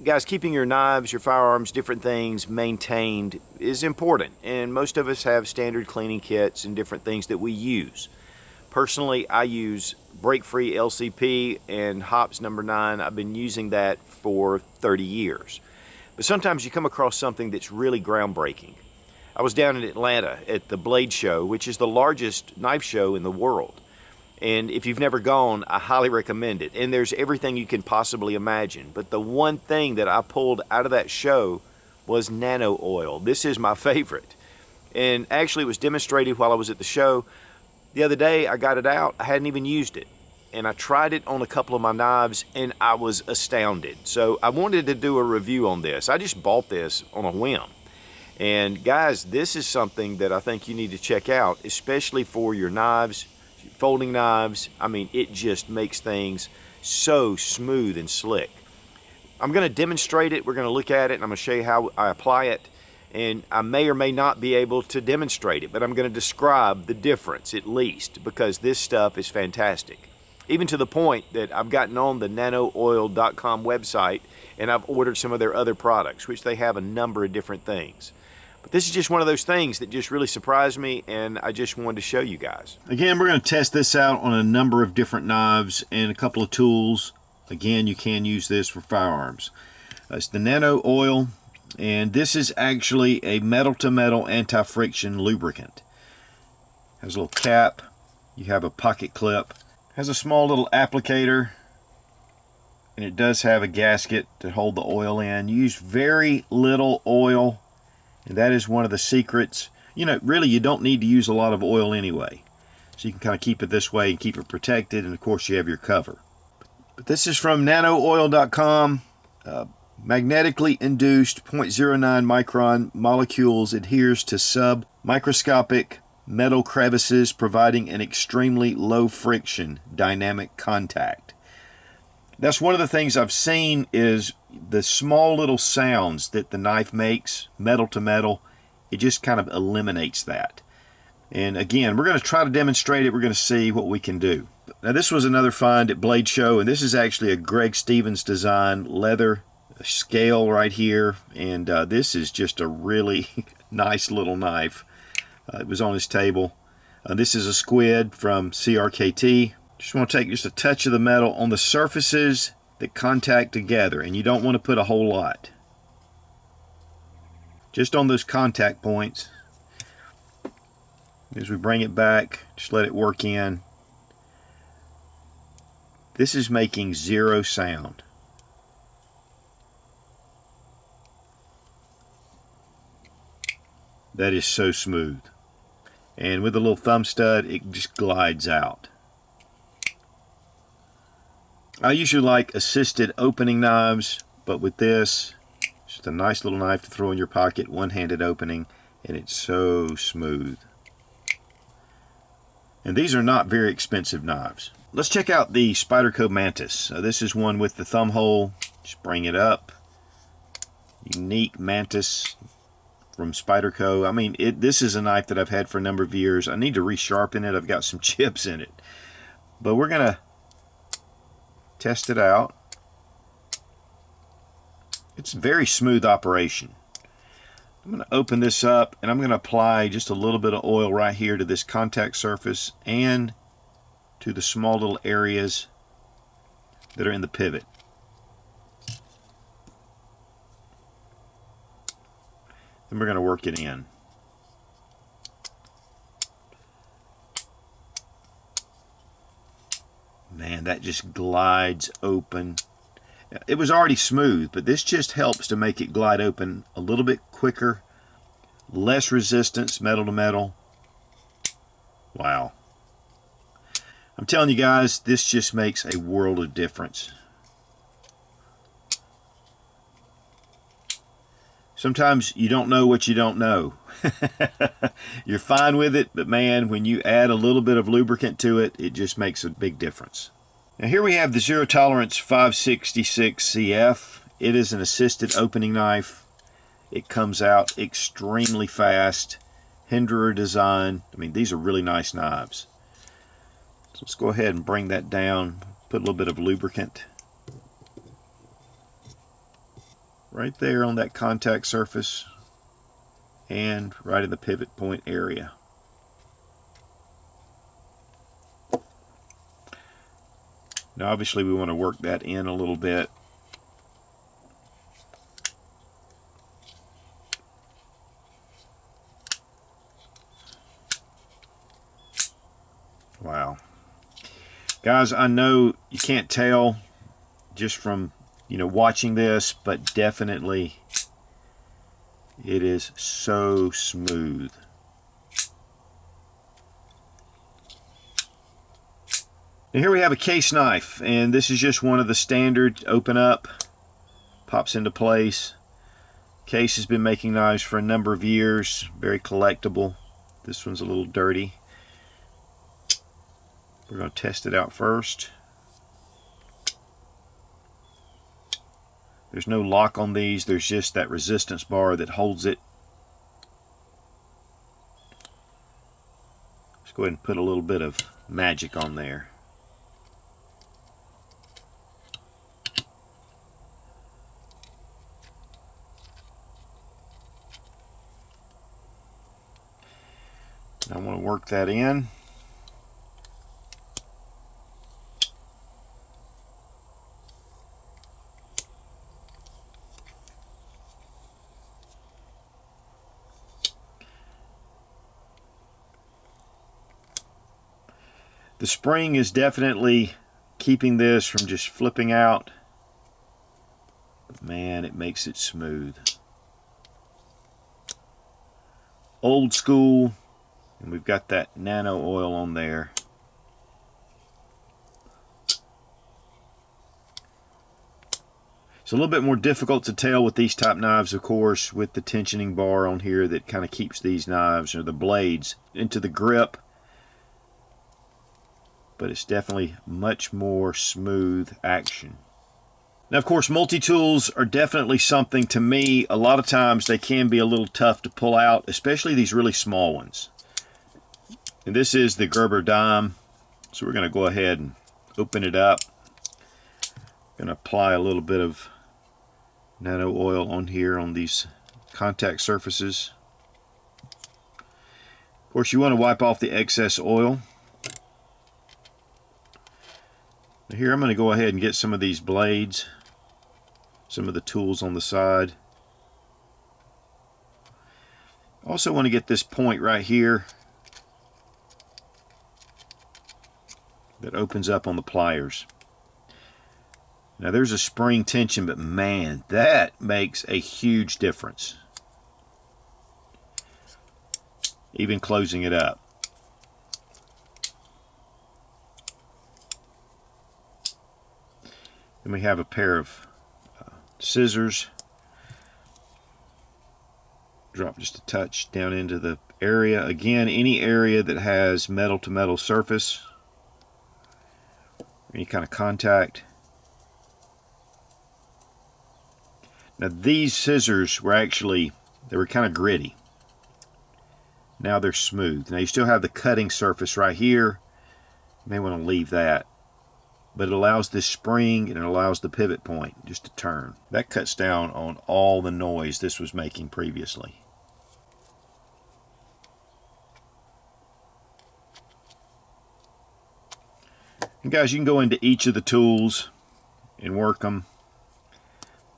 guys, keeping your knives, your firearms, different things maintained is important, and most of us have standard cleaning kits and different things that we use. Personally, I use break-free LCP and Hops number 9. I've been using that for 30 years. But sometimes you come across something that's really groundbreaking. I was down in Atlanta at the Blade Show, which is the largest knife show in the world. And if you've never gone, I highly recommend it. And there's everything you can possibly imagine. But the one thing that I pulled out of that show was Nano Oil. This is my favorite. And actually it was demonstrated while I was at the show. The other day I got it out. I hadn't even used it. And I tried it on a couple of my knives and I was astounded. So I wanted to do a review on this. I just bought this on a whim. And guys, this is something that I think you need to check out, especially for your knives, folding knives. I mean, it just makes things so smooth and slick. I'm going to demonstrate it. We're going to look at it and I'm going to show you how I apply it. And I may or may not be able to demonstrate it, but I'm going to describe the difference at least, because this stuff is fantastic. Even to the point that I've gotten on the nanooil.com website and I've ordered some of their other products, which they have a number of different things. But this is just one of those things that just really surprised me, and I just wanted to show you guys. Again, we're going to test this out on a number of different knives and a couple of tools. Again, you can use this for firearms. It's the Nano Oil, and this is actually a metal-to-metal anti-friction lubricant. Has a little cap. You have a pocket clip. Has a small little applicator, and it does have a gasket to hold the oil in. You use very little oil. And that is one of the secrets. You know, really, you don't need to use a lot of oil anyway. So you can kind of keep it this way and keep it protected, and of course you have your cover. But this is from nanooil.com. Magnetically induced 0.09 micron molecules adheres to sub-microscopic metal crevices, providing an extremely low friction dynamic contact. That's one of the things I've seen is the small little sounds that the knife makes, metal to metal. It just kind of eliminates that. And again, we're going to try to demonstrate it. We're going to see what we can do. Now this was another find at Blade Show, and this is actually a Greg Stevens design leather scale right here. And this is just a really nice little knife. It was on his table. This is a Squid from CRKT. Just want to take just a touch of the metal on the surfaces that contact together, and you don't want to put a whole lot. Just on those contact points. As we bring it back, just let it work in. This is making zero sound. That is so smooth. And with a little thumb stud, it just glides out. I usually like assisted opening knives, but with this, just a nice little knife to throw in your pocket, one-handed opening, and it's so smooth. And these are not very expensive knives. Let's check out the Spyderco Mantis. This is one with the thumb hole. Just bring it up. Unique Mantis from Spyderco. I mean, this is a knife that I've had for a number of years. I need to resharpen it. I've got some chips in it. But we're going to test it out. It's a very smooth operation. I'm going to open this up and I'm going to apply just a little bit of oil right here to this contact surface and to the small little areas that are in the pivot. Then we're going to work it in. Man, that just glides open. It was already smooth, but this just helps to make it glide open a little bit quicker, less resistance, metal to metal. Wow. I'm telling you guys, this just makes a world of difference. Sometimes you don't know what you don't know. You're fine with it, but man, when you add a little bit of lubricant to it, it just makes a big difference. Now here we have the Zero Tolerance 566 CF. It is an assisted opening knife. It comes out extremely fast. Hinderer design. I mean, these are really nice knives. So let's go ahead and bring that down. Put a little bit of lubricant. right there on that contact surface and right in the pivot point area. Now obviously we want to work that in a little bit. Wow. Guys, I know you can't tell just from, watching this, but definitely it is so smooth. Now here we have a case knife, and this is just one of the standard open up, pops into place. Case has been making knives for a number of years, very collectible. This one's a little dirty. We're going to test it out first. There's no lock on these, there's just that resistance bar that holds it. Let's go ahead and put a little bit of magic on there. I want to work that in. The spring is definitely keeping this from just flipping out. But man, it makes it smooth. Old school, and we've got that Nano Oil on there. It's a little bit more difficult to tell with these type knives, of course, with the tensioning bar on here that kind of keeps these knives, or the blades, into the grip. But it's definitely much more smooth action. Now, of course, multi-tools are definitely something, to me, a lot of times they can be a little tough to pull out, especially these really small ones. And this is the Gerber dime, so we're going to go ahead and open it up. Going to apply a little bit of Nano Oil on here on these contact surfaces. Of course, you want to wipe off the excess oil. Now here I'm going to go ahead and get some of these blades, some of the tools on the side. Also want to get this point right here that opens up on the pliers. Now there's a spring tension, but man, that makes a huge difference. Even closing it up. Then we have a pair of scissors. Drop just a touch down into the area. Again, any area that has metal to metal surface, any kind of contact. Now these scissors were actually, they were kind of gritty. Now they're smooth. Now you still have the cutting surface right here. You may want to leave that. But it allows this spring and it allows the pivot point just to turn. That cuts down on all the noise this was making previously. And guys, you can go into each of the tools and work them.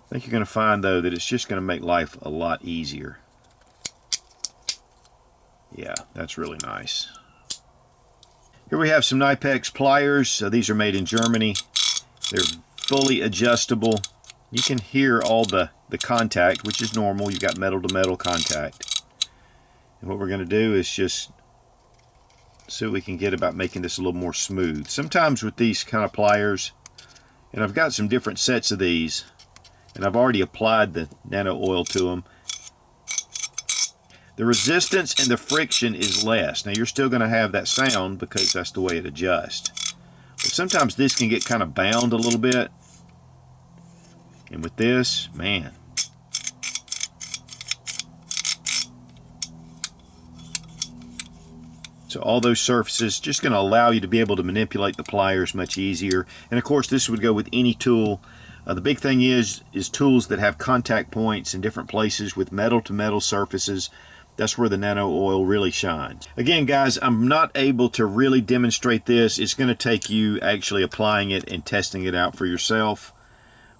I think you're going to find though that it's just going to make life a lot easier. Yeah, that's really nice. Here we have some Knipex pliers. These are made in Germany. They're fully adjustable. You can hear all the contact, which is normal. You've got metal to metal contact. And what we're going to do is just see what we can get about making this a little more smooth. Sometimes with these kind of pliers, and I've got some different sets of these, and I've already applied the Nano Oil to them, the resistance and the friction is less. Now you're still going to have that sound because that's the way it adjusts. But sometimes this can get kind of bound a little bit. And with this, man. So all those surfaces just going to allow you to be able to manipulate the pliers much easier. And of course this would go with any tool The big thing is tools that have contact points in different places with metal to metal surfaces. That's where the Nano Oil really shines. Again, guys, I'm not able to really demonstrate this. It's going to take you actually applying it and testing it out for yourself.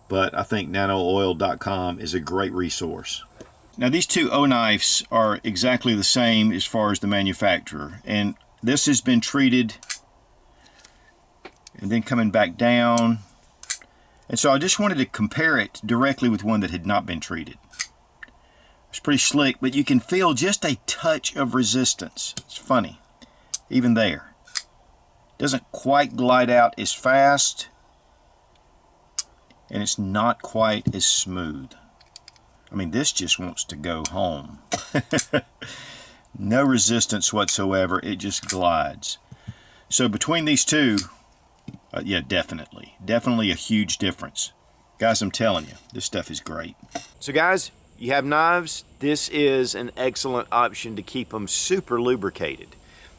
But I think nanooil.com is a great resource. Now, these two O-knives are exactly the same as far as the manufacturer. And this has been treated and then coming back down. And so I just wanted to compare it directly with one that had not been treated. It's pretty slick, but you can feel just a touch of resistance. It's funny, even there. Doesn't quite glide out as fast, and it's not quite as smooth. I mean, this just wants to go home. No resistance whatsoever, it just glides. So between these two, yeah, definitely a huge difference. Guys, I'm telling you, this stuff is great. So guys, you have knives, this is an excellent option to keep them super lubricated.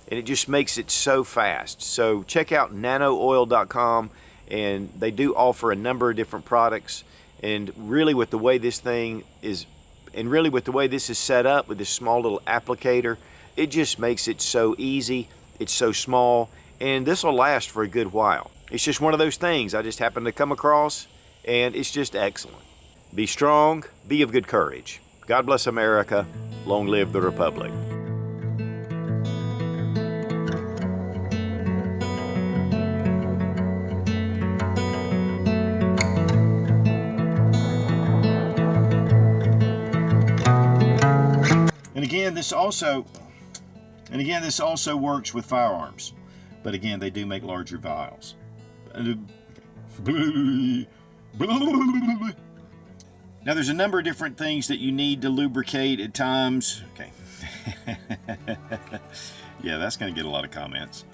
And it just makes it so fast. So check out nanooil.com, and they do offer a number of different products. And really with the way this thing is, and really with the way this is set up with this small little applicator, it just makes it so easy, it's so small, and this will last for a good while. It's just one of those things I just happened to come across, and it's just excellent. Be strong, be of good courage. God bless America. Long live the Republic. And again, this also works with firearms. But again, they do make larger vials. Now there's a number of different things that you need to lubricate at times. Okay. Yeah, that's going to get a lot of comments.